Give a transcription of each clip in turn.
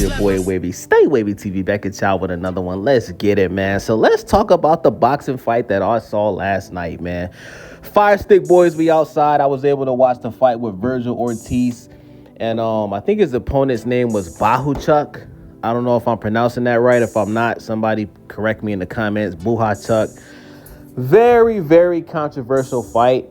Your boy Wavy, stay Wavy TV back at y'all with another one. Let's get it, man. So let's talk about the boxing fight that I saw last night, man. Fire Stick Boys, we outside. I was able to watch the fight with Vergil Ortiz, and I think his opponent's name was Bohachuk. I don't know if I'm pronouncing that right. If I'm not, somebody correct me in the comments. Bohachuk. Very, very controversial fight.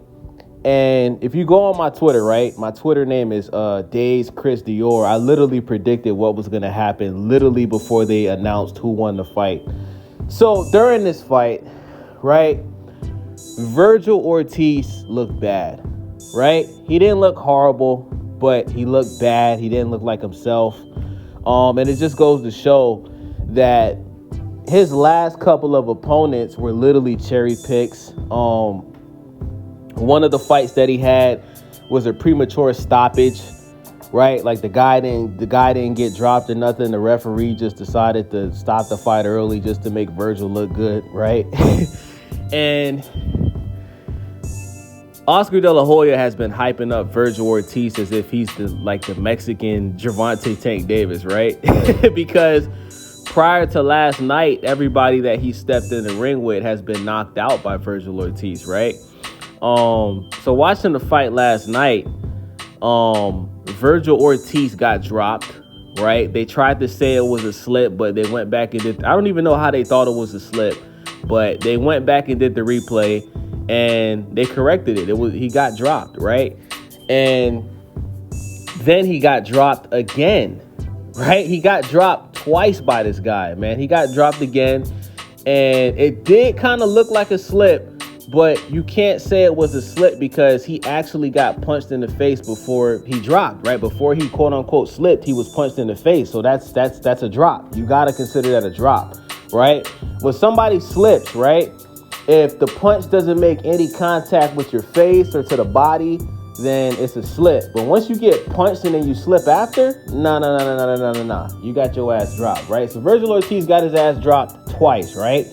And if you go on my Twitter, right, my Twitter name is Days Chris Dior. I literally predicted what was going to happen literally before they announced who won the fight. So during this fight, right, Vergil Ortiz looked bad, right? He didn't look horrible, but he looked bad. He didn't look like himself. And it just goes to show that his last couple of opponents were literally cherry picks. One of the fights that he had was a premature stoppage, right? Like the guy didn't get dropped or nothing. The referee just decided to stop the fight early just to make Vergil look good, right? And Oscar De La Hoya has been hyping up Vergil Ortiz as if he's the Mexican Gervonta Tank Davis, right? Because prior to last night, everybody that he stepped in the ring with has been knocked out by Vergil Ortiz, right? So watching the fight last night, Vergil Ortiz got dropped, right? They tried to say it was a slip, but they went back and did, I don't even know how they thought it was a slip, but they went back and did the replay and they corrected it. He got dropped, right? And then he got dropped again, right? He got dropped twice by this guy, man. He got dropped again and it did kind of look like a slip. But you can't say it was a slip because he actually got punched in the face before he dropped, right? Before he quote unquote slipped, he was punched in the face. So that's a drop. You got to consider that a drop, right? When somebody slips, right? If the punch doesn't make any contact with your face or to the body, then it's a slip. But once you get punched and then you slip after, no. You got your ass dropped, right? So Vergil Ortiz got his ass dropped twice, right?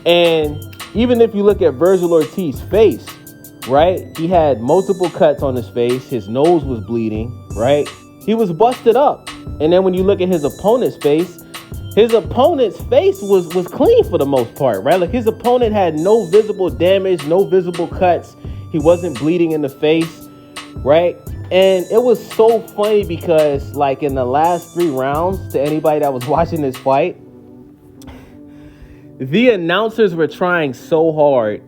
And even if you look at Vergil Ortiz's face, right? He had multiple cuts on his face. His nose was bleeding, right? He was busted up. And then when you look at his opponent's face was clean for the most part, right? Like his opponent had no visible damage, no visible cuts. He wasn't bleeding in the face, right? And it was so funny because like in the last 3 rounds, to anybody that was watching this fight, the announcers were trying so hard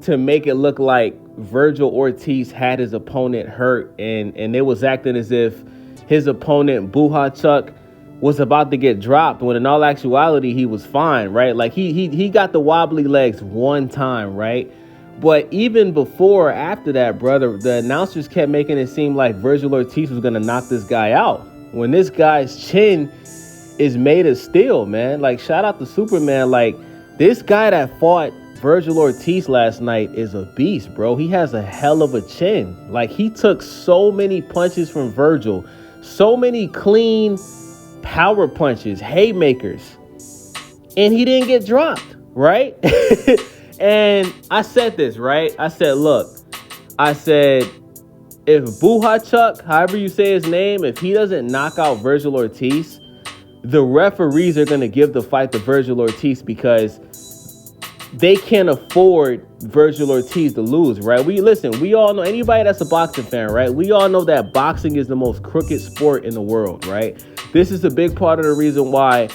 to make it look like Vergil Ortiz had his opponent hurt, and they was acting as if his opponent, Bohachuk, was about to get dropped, when in all actuality, he was fine, right? Like, he got the wobbly legs one time, right? But even before or after that, brother, the announcers kept making it seem like Vergil Ortiz was going to knock this guy out, when this guy's chin is made of steel, man. Like, shout out to Superman. Like, this guy that fought Vergil Ortiz last night is a beast, bro. He has a hell of a chin. Like, he took so many punches from Vergil, so many clean power punches, haymakers, and he didn't get dropped, right? And I said this, right? I said, look, if Bohachuk, however you say his name, if he doesn't knock out Vergil Ortiz, the referees are going to give the fight to Vergil Ortiz because they can't afford Vergil Ortiz to lose, right? We all know, anybody that's a boxing fan, right? We all know that boxing is the most crooked sport in the world, right? This is a big part of the reason why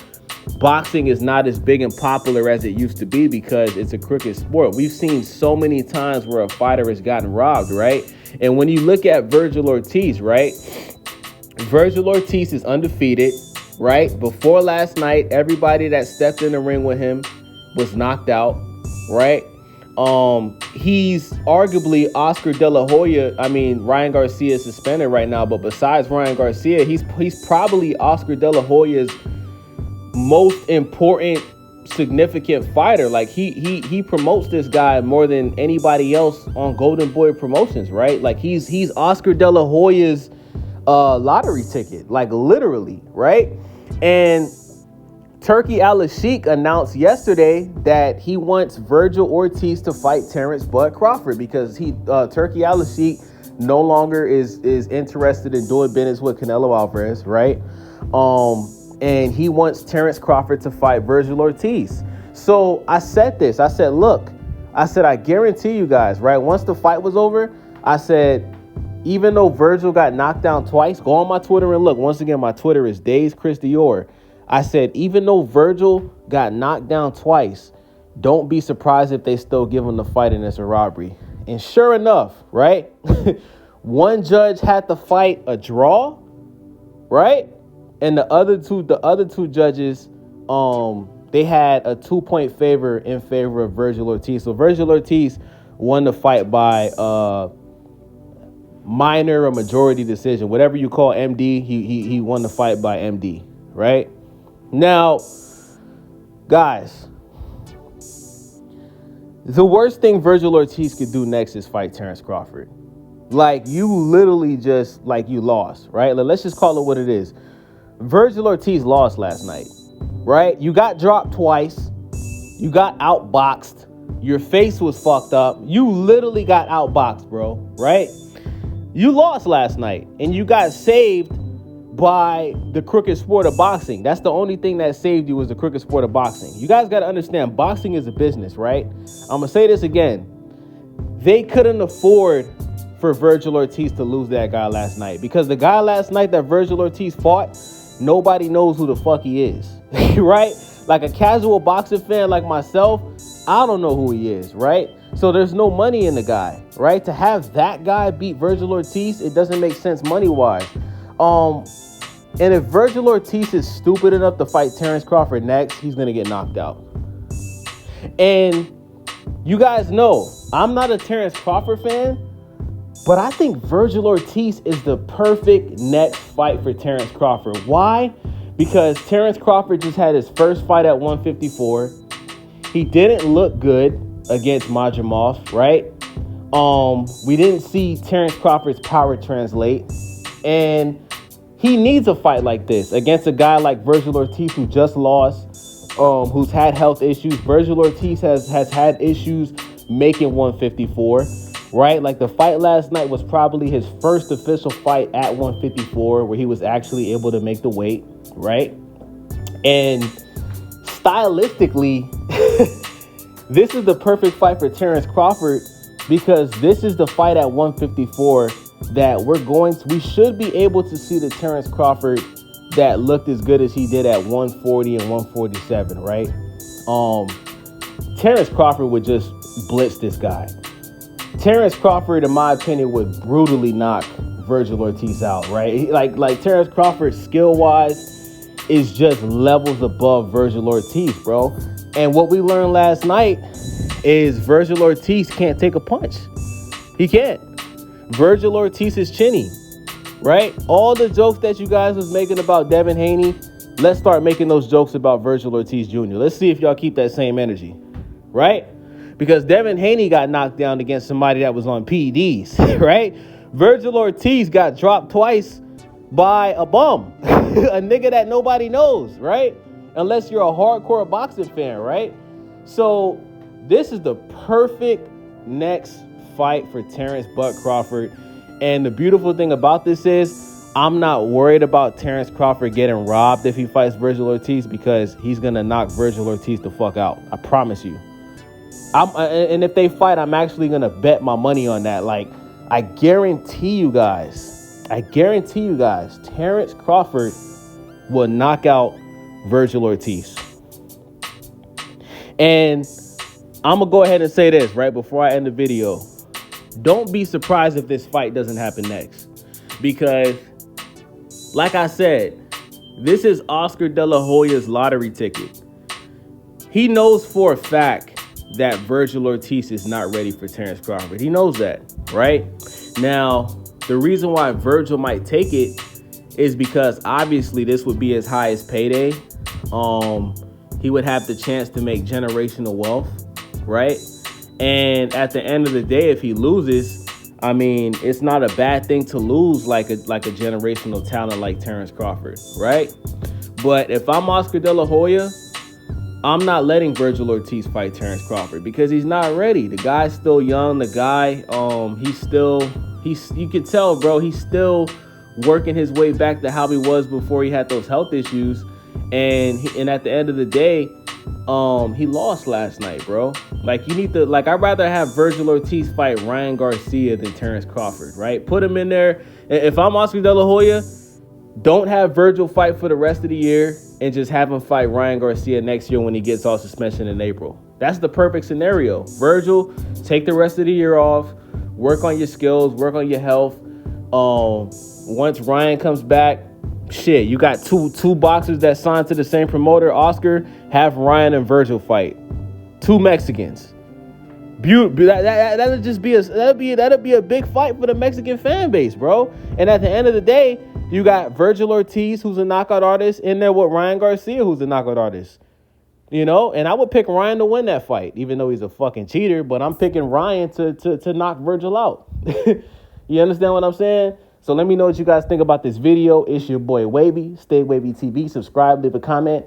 boxing is not as big and popular as it used to be, because it's a crooked sport. We've seen so many times where a fighter has gotten robbed, right? And when you look at Vergil Ortiz, right? Vergil Ortiz is undefeated, right? Before last night, everybody that stepped in the ring with him was knocked out, right? He's arguably Oscar De La Hoya. I mean, Ryan Garcia is suspended right now, but besides Ryan Garcia, he's probably Oscar De La Hoya's most important, significant fighter. Like, he promotes this guy more than anybody else on Golden Boy Promotions, right? Like, he's Oscar De La Hoya's lottery ticket, like, literally, right? And Turkey Al-Sheikh announced yesterday that he wants Vergil Ortiz to fight Terence Crawford because Turkey Al-Sheikh no longer is interested in doing business with Canelo Alvarez, right? and he wants Terence Crawford to fight Vergil Ortiz. So I said this. I said, look, I guarantee you guys, right? Once the fight was over, I said, even though Vergil got knocked down twice, go on my Twitter and look. Once again, my Twitter is Days Chris Dior. I said, even though Vergil got knocked down twice, don't be surprised if they still give him the fight and it's a robbery. And sure enough, right? One judge had the fight a draw, right? And the other two judges, they had a 2-point favor in favor of Vergil Ortiz. So Vergil Ortiz won the fight by minor or majority decision, whatever you call MD. He won the fight by MD, right? Now, guys, the worst thing Vergil Ortiz could do next is fight Terence Crawford. Like, you literally just, like, you lost, right? Let's just call it what it is. Vergil Ortiz lost last night, right? You got dropped twice. You got outboxed. Your face was fucked up. You literally got outboxed, bro, right? You lost last night, and you got saved by the crooked sport of boxing. That's the only thing that saved you, was the crooked sport of boxing. You guys got to understand, boxing is a business, right? I'm going to say this again. They couldn't afford for Vergil Ortiz to lose that guy last night, because the guy last night that Vergil Ortiz fought, nobody knows who the fuck he is, right? Like a casual boxing fan like myself, I don't know who he is, right? So there's no money in the guy, right? To have that guy beat Vergil Ortiz, it doesn't make sense money-wise. And if Vergil Ortiz is stupid enough to fight Terence Crawford next, he's going to get knocked out. And you guys know, I'm not a Terence Crawford fan, but I think Vergil Ortiz is the perfect next fight for Terence Crawford. Why? Because Terence Crawford just had his first fight at 154. He didn't look good against Majimov, right? We didn't see Terence Crawford's power translate. And he needs a fight like this against a guy like Vergil Ortiz, who just lost, who's had health issues. Vergil Ortiz has had issues making 154, right? Like, the fight last night was probably his first official fight at 154 where he was actually able to make the weight, right? And stylistically, this is the perfect fight for Terence Crawford, because this is the fight at 154 that we should be able to see the Terence Crawford that looked as good as he did at 140 and 147, right? Terence Crawford would just blitz this guy. Terence Crawford, in my opinion, would brutally knock Vergil Ortiz out, right? Like Terence Crawford, skill-wise, is just levels above Vergil Ortiz, bro. And what we learned last night is Vergil Ortiz can't take a punch. He can't. Vergil Ortiz is chinny, right? All the jokes that you guys was making about Devin Haney, let's start making those jokes about Vergil Ortiz Jr. Let's see if y'all keep that same energy, right? Because Devin Haney got knocked down against somebody that was on PEDs, right? Vergil Ortiz got dropped twice by a bum, a nigga that nobody knows, right? Unless you're a hardcore boxing fan, right? So this is the perfect next fight for Terence Buck Crawford. And the beautiful thing about this is, I'm not worried about Terence Crawford getting robbed if he fights Vergil Ortiz, because he's going to knock Vergil Ortiz the fuck out. I promise you. And if they fight, I'm actually going to bet my money on that. Like, I guarantee you guys, Terence Crawford will knock out Vergil Ortiz. And I'm going to go ahead and say this right before I end the video. Don't be surprised if this fight doesn't happen next. Because, like I said, this is Oscar De La Hoya's lottery ticket. He knows for a fact that Vergil Ortiz is not ready for Terence Crawford. He knows that, right? Now, the reason why Vergil might take it is because obviously this would be his highest payday. He would have the chance to make generational wealth, right? And at the end of the day, if he loses, I mean, it's not a bad thing to lose like a generational talent like Terence Crawford, right? But if I'm Oscar De La Hoya, I'm not letting Vergil Ortiz fight Terence Crawford, because he's not ready. The guy's still young. The guy, you can tell, bro, he's still working his way back to how he was before he had those health issues. And at the end of the day, he lost last night, bro. Like, you need to, like, I'd rather have Vergil Ortiz fight Ryan Garcia than Terence Crawford, right? Put him in there. If I'm Oscar De La Hoya, don't have Vergil fight for the rest of the year and just have him fight Ryan Garcia next year when he gets off suspension in April. That's the perfect scenario. Vergil, take the rest of the year off, work on your skills, work on your health. Once Ryan comes back, shit, you got two boxers that signed to the same promoter. Oscar, have Ryan and Vergil fight. Two Mexicans. That'll just be a big fight for the Mexican fan base, bro. And at the end of the day, you got Vergil Ortiz, who's a knockout artist, in there with Ryan Garcia, who's a knockout artist. You know, and I would pick Ryan to win that fight, even though he's a fucking cheater. But I'm picking Ryan to knock Vergil out. You understand what I'm saying? So let me know what you guys think about this video. It's your boy Wavy. Stay Wavy TV. Subscribe, leave a comment.